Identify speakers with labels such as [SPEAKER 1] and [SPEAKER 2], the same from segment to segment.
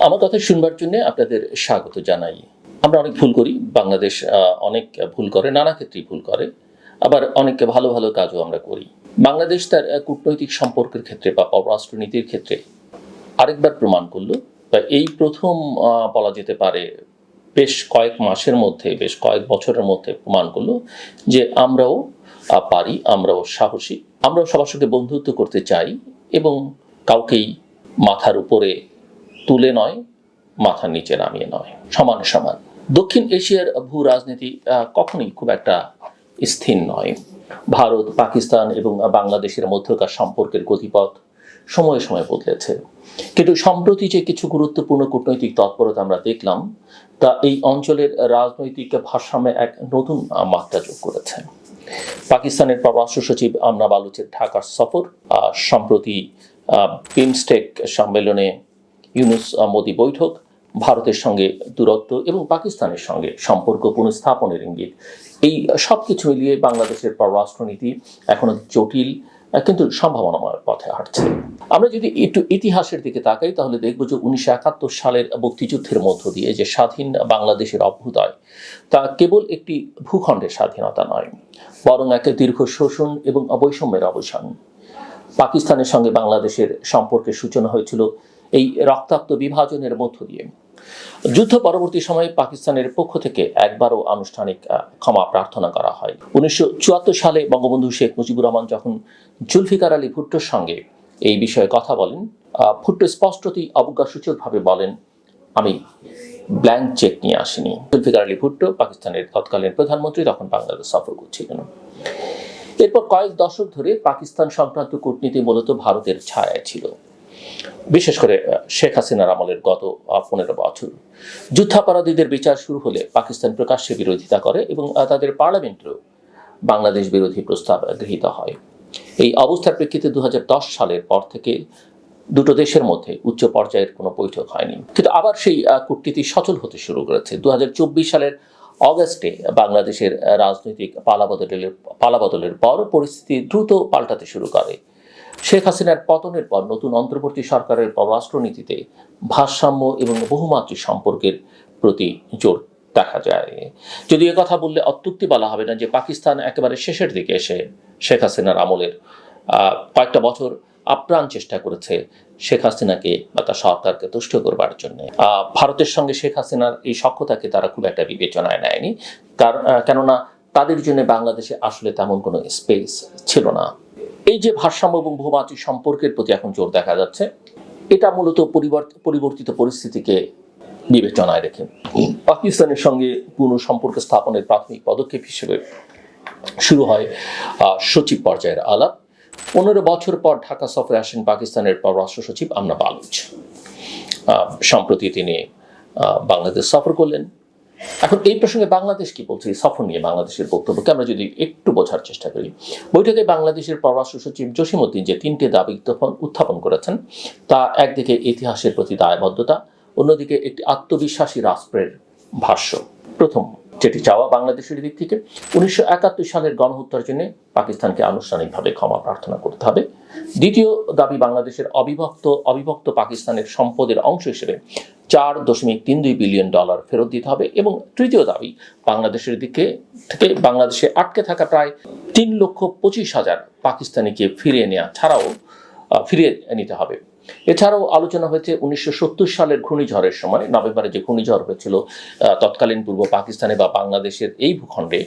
[SPEAKER 1] আমার কথা শুনবার জন্য আপনাদের স্বাগত জানাই। আমরা অনেক ভুল করি, বাংলাদেশ অনেক ভুল করে, নানা ক্ষেত্রেই ভুল করে, আবার অনেক ভালো ভালো কাজও আমরা করি। বাংলাদেশ তার কূটনৈতিক সম্পর্কের ক্ষেত্রে বা পররাষ্ট্রনীতির ক্ষেত্রে আরেকবার প্রমাণ করলো, বা এই প্রথম বলা যেতে পারে বেশ কয়েক মাসের মধ্যে, বেশ কয়েক বছরের মধ্যে প্রমাণ করলো যে আমরাও পারি, আমরাও সাহসী, আমরাও সবার সঙ্গে বন্ধুত্ব করতে চাই এবং কাউকেই মাথার উপরে তুলে নয়, মাথার নিচে নামিয়ে নয়, সমানে সমান। দক্ষিণ এশিয়ার ভূ রাজনীতি কখনোই খুব একটা স্থির নয়। ভারত, পাকিস্তান এবং বাংলাদেশের মধ্যকার সম্পর্কের গতিপথ সময়ে সময়ে বদলেছে, কিন্তু সম্প্রতি যে কিছু গুরুত্বপূর্ণ কূটনৈতিক তৎপরতা আমরা দেখলাম, তা এই অঞ্চলের রাজনৈতিক ভারসাম্যে এক নতুন মাত্রা যোগ করেছে। পাকিস্তানের পররাষ্ট্র সচিব আমনা বালুচের ঢাকার সফর, সম্প্রতি বিমস্টেক সম্মেলনে ইউনুস মোদি বৈঠক, ভারতের সঙ্গে দূরত্ব এবং পাকিস্তানের সঙ্গে সম্পর্ক পুনঃস্থাপনের ইঙ্গিত, এই সব কিছু মিলিয়ে বাংলাদেশের পররাষ্ট্রনীতি এখনো জটিল কিন্তু সম্ভাবনাময় পথে হাঁটছে। আমরা যদি একটু ইতিহাসের দিকে তাকাই, তাহলে দেখব যে 1971 সালের মুক্তিযুদ্ধের মধ্য দিয়ে যে স্বাধীন বাংলাদেশের অভ্যুদয়, তা কেবল একটি ভূখণ্ডের স্বাধীনতা নয়, বরং এক দীর্ঘ শোষণ এবং বৈষম্যের অবসান। পাকিস্তানের সঙ্গে বাংলাদেশের সম্পর্কের সূচনা হয়েছিল এই রক্তাক্ত বিভাজনের মধ্য দিয়ে। যুদ্ধ পরবর্তী সময়ে পাকিস্তানের পক্ষ থেকে একবারও আনুষ্ঠানিক ক্ষমা প্রার্থনা করা হয়। 1974 সালে বঙ্গবন্ধু শেখ মুজিবুর রহমান যখন জুলফিকার আলী ভুট্টোর সঙ্গে এই বিষয়ে কথা বলেন, ভুট্টো স্পষ্টতই অবজ্ঞাসূচকভাবে বলেন, আমি ব্ল্যাঙ্ক চেক নিয়ে আসিনি। জুলফিকার আলী ভুট্টো পাকিস্তানের তৎকালীন প্রধানমন্ত্রী, তখন বাংলাদেশ সফর করছিলেন। এরপর কয়েক দশক ধরে পাকিস্তান সংক্রান্ত কূটনীতি মূলত ভারতের ছায়ায় ছিল, বিশেষ করে শেখ হাসিনার আমলের গত 15 বছর। যুদ্ধাপরাধীদের বিচার শুরু হলে পাকিস্তান প্রকাশ্যে বিরোধিতা করে এবং তাদের পার্লামেন্টেও বাংলাদেশ বিরোধী প্রস্তাব গৃহীত হয়। এই অবস্থার প্রেক্ষিতে 2010 সালের পর থেকে দুটো দেশের মধ্যে উচ্চ পর্যায়ের কোনো বৈঠক হয়নি, কিন্তু আবার সেই কূটনীতি সচল হতে শুরু করেছে। 2024 সালের অগাস্টে বাংলাদেশের রাজনৈতিক পালাবদলের পর পরিস্থিতি দ্রুত পাল্টাতে শুরু করে। শেখ হাসিনার পতনের পর নতুন অন্তর্বর্তী সরকারের পররাষ্ট্রনীতিতে ভারসাম্য এবং বহুমাত্রিক সম্পর্কের প্রতি জোর দেখা যায়। যদি কথা বললে অত্যুক্তি বলা হবে না যে পাকিস্তান একেবারে শেষের দিকে এসে শেখ হাসিনার আমলের কয়েকটা বছর আপ্রাণ চেষ্টা করেছে শেখ হাসিনাকে বা তার সরকারকে তুষ্ট করবার জন্য। ভারতের সঙ্গে শেখ হাসিনার এই সখ্যতাকে তারা খুব একটা বিবেচনায় নেয়নি, কেননা তাদের জন্য বাংলাদেশে আসলে তেমন কোনো স্পেস ছিল না। এই যে ভারসাম্য এবং বহুমাত্রিক সম্পর্কের প্রতি এখন জোর দেখা যাচ্ছে, এটা মূলত পরিবর্তিত পরিস্থিতিকে বিবেচনায় রেখে পাকিস্তানের সঙ্গে পুনঃ সম্পর্ক স্থাপনের প্রাথমিক পদক্ষেপ হিসেবে শুরু হয় সচিব পর্যায়ের আলাপ। 15 বছর পর ঢাকা সফরে আসেন পাকিস্তানের পররাষ্ট্র সচিব আমনা বালুচ। সম্প্রতি তিনি বাংলাদেশ সফর করলেন। এখন এই প্রসঙ্গে বাংলাদেশ কি বলছে, এই সফর নিয়ে বাংলাদেশের বক্তব্যকে আমরা যদি একটু বোঝার চেষ্টা করি। বৈঠকে বাংলাদেশের পররাষ্ট্র সচিব জসিমউদ্দিন যে 3টে দাবি উত্থাপন করেছেন, তা একদিকে ইতিহাসের প্রতি দায়বদ্ধতা, অন্যদিকে একটি আত্মবিশ্বাসী রাষ্ট্রের ভাষ্য। প্রথম যেটি চাওয়া বাংলাদেশের দিক থেকে, 1971 সালের গণহত্যার জন্য পাকিস্তানকে আনুষ্ঠানিকভাবে ক্ষমা প্রার্থনা করতে হবে। দ্বিতীয় দাবি বাংলাদেশের অবিভক্ত পাকিস্তানের সম্পদের অংশ হিসেবে $4.32 বিলিয়ন ফেরত দিতে হবে। এবং তৃতীয় দাবি বাংলাদেশের দিকে থেকে বাংলাদেশে আটকে থাকা প্রায় 3,25,000 পাকিস্তানিকে ফিরিয়ে নিতে হবে। এছাড়াও আলোচনা হয়েছে 1970 সালের ঘূর্ণিঝড়ের সময়, নভেম্বরে যে ঘূর্ণিঝড় হয়েছিল তৎকালীন পূর্ব পাকিস্তানে বা বাংলাদেশের এই ভূখণ্ডে,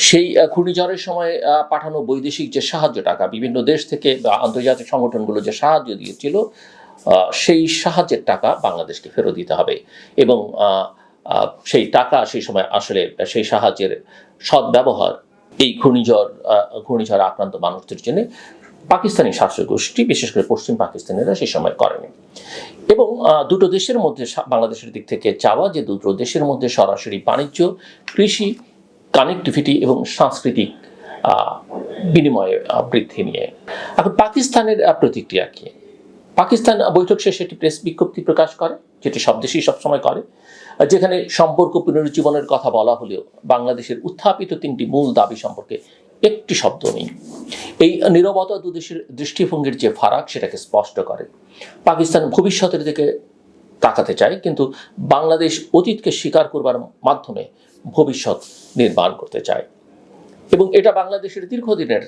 [SPEAKER 1] সেই ঘূর্ণিঝড়ের সময় পাঠানো বৈদেশিক যে সাহায্য টাকা, বিভিন্ন দেশ থেকে বা আন্তর্জাতিক সংগঠনগুলো যে সাহায্য দিয়েছিল, সেই সাহায্যের টাকা বাংলাদেশকে ফেরত দিতে হবে। এবং সেই টাকা সেই সময় আসলে সেই সাহায্যের সদ্ব্যবহার এই ঘূর্ণিঝড় আক্রান্ত মানুষদের জন্য পাকিস্তানি শাসক গোষ্ঠী, বিশেষ করে পশ্চিম পাকিস্তানিরা সেই সময় করেনি। এবং দুটো দেশের মধ্যে বাংলাদেশের দিক থেকে চাওয়া যে দুটো দেশের মধ্যে সরাসরি বাণিজ্য, কৃষি, কানেক্টিভিটি এবং সাংস্কৃতিক বিনিময়ে বৃদ্ধি নিয়ে। এখন পাকিস্তানের প্রতিক্রিয়া কি? পাকিস্তান বৈঠক শেষে একটি প্রেস বিজ্ঞপ্তি প্রকাশ করে, যেটি সব দেশই সবসময় করে, যেখানে সম্পর্ক পুনরুজ্জীবনের কথা বলা হলেও বাংলাদেশের উত্থাপিত 3টি মূল দাবি সম্পর্কে একটি শব্দ নেই। এই নীরবতা দুদেশের দৃষ্টিভঙ্গির যে ফারাক, সেটাকে স্পষ্ট করে। পাকিস্তান ভবিষ্যতের দিকে তাকাতে চায়, কিন্তু বাংলাদেশ অতীতকে স্বীকার করবার মাধ্যমে ভবিষ্যৎ নির্মাণ করতে চায়। এবং এটা বাংলাদেশের দীর্ঘদিনের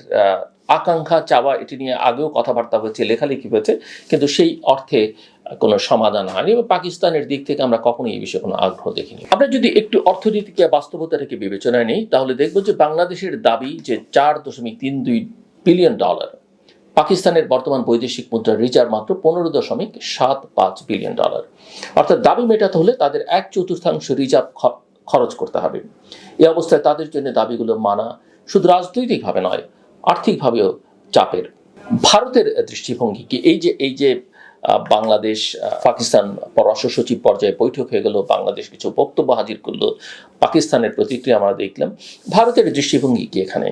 [SPEAKER 1] আকাঙ্ক্ষা, চাওয়া। এটি নিয়ে আগেও কথাবার্তা হয়েছে, লেখালেখি হয়েছে, কিন্তু সেই অর্থে কোনো সমাধান হয়নি। এবং পাকিস্তানের দিক থেকে আমরা কখনোই এই বিষয়ে কোনো আগ্রহ দেখিনি। আমরা যদি একটু অর্থনীতিকে বাস্তবতাটাকে বিবেচনায় নিই, তাহলে দেখব যে বাংলাদেশের দাবি যে $4.32 বিলিয়ন, পাকিস্তানের বর্তমান বৈদেশিক মুদ্রার রিজার্ভ মাত্র $15.75 বিলিয়ন। অর্থাৎ দাবি মেটাতে হলে তাদের 1/4 রিজার্ভ খরচ করতে হবে। এই অবস্থায় তাদের জন্য দাবিগুলো মানা শুধু রাজনৈতিকভাবে নয়, আর্থিকভাবেও চাপের। ভারতের দৃষ্টিভঙ্গি কি? এই যে বাংলাদেশ পাকিস্তান পররাষ্ট্র সচিব পর্যায়ে বৈঠক হয়ে গেল, বাংলাদেশ কিছু বক্তব্য হাজির করলো, পাকিস্তানের প্রতিক্রিয়া আমরা দেখলাম। ভারতের দৃষ্টিভঙ্গি কি এখানে?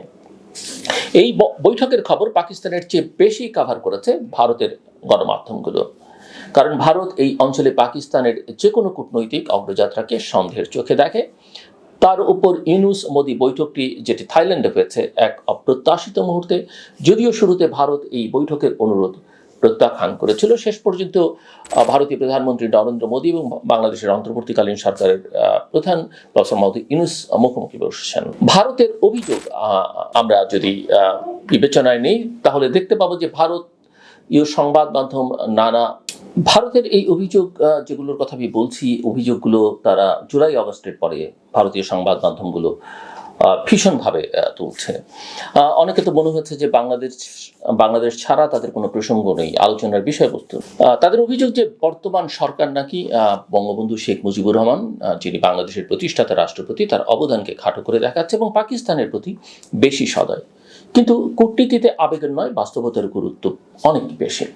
[SPEAKER 1] এই বৈঠকের খবর পাকিস্তানের চেয়ে বেশি কভার করেছে ভারতের গণমাধ্যমগুলো, কারণ ভারত এই অঞ্চলে পাকিস্তানের যে কোনো কূটনৈতিক অগ্রযাত্রাকে সন্দেহের চোখে দেখে। তার উপর ইউনূস মোদি বৈঠকটি, যেটি থাইল্যান্ডে হয়েছে, এক অপ্রত্যাশিত মুহূর্তে। যদিও শুরুতে ভারত এই বৈঠকের অনুরোধ প্রত্যাখ্যান করেছিল, শেষ পর্যন্ত ভারতীয় প্রধানমন্ত্রী নরেন্দ্র মোদী এবং বাংলাদেশের অন্তর্বর্তীকালীন সরকারের প্রধান প্রফেসর মোহাম্মদ ইউনূস মুখোমুখি বসেছেন। ভারতের অভিযোগ আমরা যদি বিবেচনায় নেই, তাহলে দেখতে পাবো যে ভারতীয় সংবাদ মাধ্যম ভারতের এই অভিযোগ, যেগুলোর কথা আমি বলছি, অভিযোগগুলো তারা জুলাই আগস্টের পরে ভারতীয় সংবাদ মাধ্যমগুলো ভীষণভাবে তুলছে। অনেকে তো মনে হচ্ছে যে বাংলাদেশ ছাড়া তাদের কোনো প্রসঙ্গ নেই আলোচনার বিষয়বস্তু। তাদের অভিযোগ যে বর্তমান সরকার নাকি বঙ্গবন্ধু শেখ মুজিবুর রহমান, যিনি বাংলাদেশের প্রতিষ্ঠাতা রাষ্ট্রপতি, তার অবদানকে খাটো করে দেখাচ্ছে এবং পাকিস্তানের প্রতি বেশি সদয়। কিন্তু কূটনীতিতে আবেগের নয়, বাস্তবতার গুরুত্ব অনেক বেশি।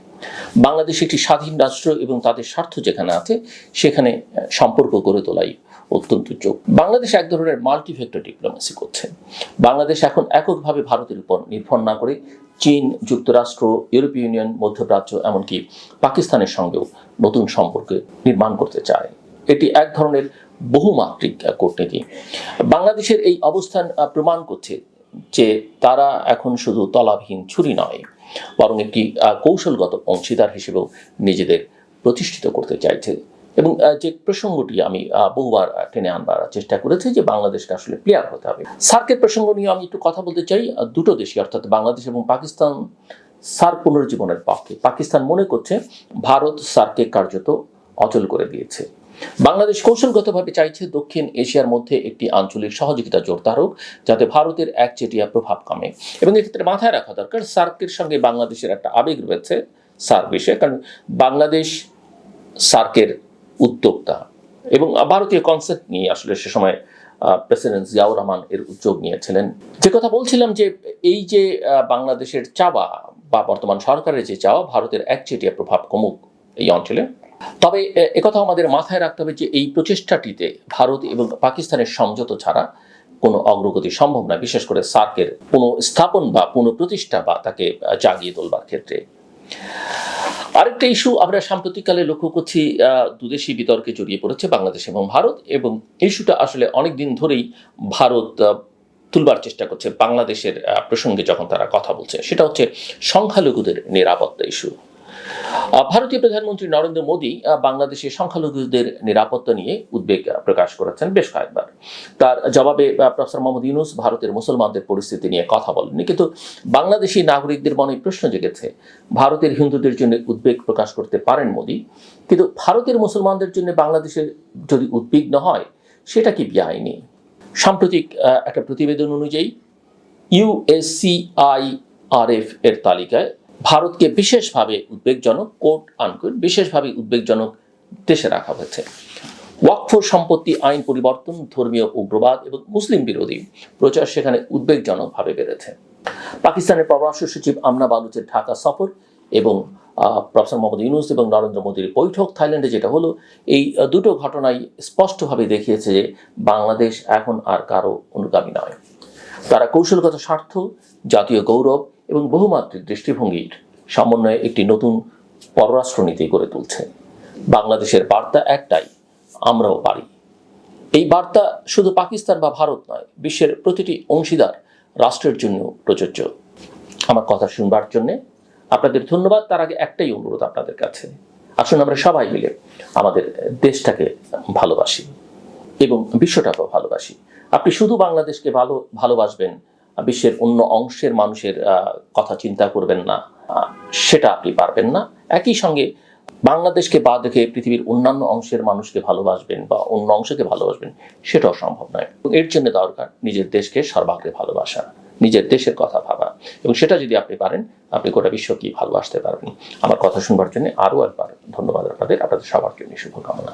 [SPEAKER 1] বাংলাদেশ একটি স্বাধীন রাষ্ট্র এবং তাদের স্বার্থ যেখানে আছে সেখানে সম্পর্ক গড়ে তোলাই অত্যন্ত যোগ্য। বাংলাদেশ এক ধরনের মাল্টিফ্যাক্টর ডিপ্লোমেসি করছে। বাংলাদেশ এখন এককভাবে ভারতের উপর নির্ভর না করে চীন, যুক্তরাষ্ট্র, ইউরোপীয় ইউনিয়ন, মধ্যপ্রাচ্য, এমনকি পাকিস্তানের সঙ্গেও নতুন সম্পর্ক নির্মাণ করতে চায়। এটি এক ধরনের বহুমাত্রিক কূটনীতি। বাংলাদেশের এই অবস্থান প্রমাণ করছে যে তারা এখন শুধু তলাবিহীন ছুরি নয়, বরং একটি কৌশলগত অংশীদার হিসেবেও নিজেদের প্রতিষ্ঠিত করতে চাইছে। এবং যে প্রসঙ্গটি আমি বহুবার টেনে আনবার চেষ্টা করেছি, যে বাংলাদেশকে আসলে প্লেয়ার হতে হবে। সার্কের প্রসঙ্গ নিয়ে আমি একটু কথা বলতে চাই। দুটো দেশই, অর্থাৎ বাংলাদেশ এবং পাকিস্তান, সার্ক পুনরুজ্জীবনের পক্ষে। পাকিস্তান মনে করছে ভারত সার্ককে কার্যত অচল করে দিয়েছে। বাংলাদেশ কৌশলগতভাবে চাইছে দক্ষিণ এশিয়ার মধ্যে একটি আঞ্চলিক সহযোগিতা জোরদার হোক, যাতে ভারতের একচেটিয়া প্রভাব কমে। এবং এক্ষেত্রে মাথায় রাখা দরকার, সার্কের সঙ্গে বাংলাদেশের একটা আবেগ রয়েছে সার্ক বিষয়ে, কারণ বাংলাদেশ সার্কের উদ্যোক্তা এবং ভারতীয় কনসেপ্ট নিয়ে আসলে সে সময় প্রেসিডেন্ট জিয়াউর রহমান এর উদ্যোগ নিয়েছিলেন। যে কথা বলছিলাম, যে এই যে বাংলাদেশের চাওয়া বা বর্তমান সরকারের যে চাওয়া, ভারতের একচেটিয়া প্রভাব কমুক এই অঞ্চলে। তবে একথা আমাদের মাথায় রাখতে হবে যে এই প্রচেষ্টাটিতে ভারত এবং পাকিস্তানের সমঝোতা ছাড়া কোনো অগ্রগতি সম্ভব নয়, বিশেষ করে সার্কের পুনঃস্থাপন বা পুনঃপ্রতিষ্ঠা বা তাকে জাগিয়ে তোলবার ক্ষেত্রে। আরেকটা ইস্যু আমরা সাম্প্রতিককালে লক্ষ্য করছি, দুদেশি বিতর্কে জড়িয়ে পড়েছে বাংলাদেশ এবং ভারত, এবং ইস্যুটা আসলে অনেক দিন ধরেই ভারত তুলবার চেষ্টা করছে বাংলাদেশের প্রসঙ্গে যখন তারা কথা বলছে। সেটা হচ্ছে সংখ্যালঘুদের নিরাপত্তা ইস্যু। ভারতীয় প্রধানমন্ত্রী নরেন্দ্র মোদী বাংলাদেশের সংখ্যালঘুদের নিরাপত্তা নিয়ে উদ্বেগ প্রকাশ করেছেন বেশ কয়েকবার। তার জবাবে প্রফেসর মোহাম্মদ ইউনূস ভারতের মুসলমানদের পরিস্থিতি নিয়ে কথা বলেননি, কিন্তু বাংলাদেশি নাগরিকদের মনে প্রশ্ন জেগেছে। ভারতের হিন্দুদের জন্য উদ্বেগ প্রকাশ করতে পারেন মোদী, কিন্তু ভারতের মুসলমানদের জন্য বাংলাদেশের যদি উদ্বিগ্ন হয়, সেটা কি বেআইনি? সাম্প্রতিক একটা প্রতিবেদন অনুযায়ী USCIRF এর তালিকায় ভারতকে বিশেষভাবে উদ্বেগজনক, কোট আনকোট, বিশেষভাবে উদ্বেগজনক দেশে রাখা হয়েছে। ওয়াকফ সম্পত্তি আইন পরিবর্তন, ধর্মীয় উগ্রবাদ এবং মুসলিম বিরোধী প্রচার সেখানে উদ্বেগজনকভাবে বেড়েছে। পাকিস্তানের পররাষ্ট্র সচিব আমনা বালুচের ঢাকা সফর এবং প্রফেসর মোহাম্মদ ইউনূস এবং নরেন্দ্র মোদীর বৈঠক থাইল্যান্ডে যেটা হলো, এই দুটো ঘটনাই স্পষ্টভাবে দেখিয়েছে যে বাংলাদেশ এখন আর কারো অনুগামী নয়। তারা কৌশলগত স্বার্থ, জাতীয় গৌরব এবং বহুমাত্রিক দৃষ্টিভঙ্গির সমন্বয়ে একটি নতুন পররাষ্ট্রনীতি গড়ে তুলছে। বাংলাদেশের বার্তা একটাই, আমরাও পারি। এই বার্তা শুধু পাকিস্তান বা ভারত নয়, বিশ্বের প্রতিটি অংশীদার রাষ্ট্রের জন্য প্রযোজ্য। আমার কথা শুনবার জন্যে আপনাদের ধন্যবাদ। তার আগে একটাই অনুরোধ আপনাদের কাছে, আসুন আমরা সবাই মিলে আমাদের দেশটাকে ভালোবাসি এবং বিশ্বটাকেও ভালোবাসি। আপনি শুধু বাংলাদেশকে ভালোবাসবেন, বিশ্বের অন্য অংশের মানুষের কথা চিন্তা করবেন না, সেটা আপনি পারবেন না। একই সঙ্গে বাংলাদেশকে বাদ রেখে পৃথিবীর অন্যান্য অংশের মানুষকে ভালোবাসবেন বা অন্য অংশকে ভালোবাসবেন, সেটাও সম্ভব নয়। এর জন্য দরকার নিজের দেশকে সর্বাগ্রে ভালোবাসা, নিজের দেশের কথা ভাবা, এবং সেটা যদি আপনি পারেন, আপনি গোটা বিশ্বকেই ভালোবাসতে পারবেন। আমার কথা শুনবার জন্য আরও একবার ধন্যবাদ আপনাদের সবার জন্য শুভকামনা।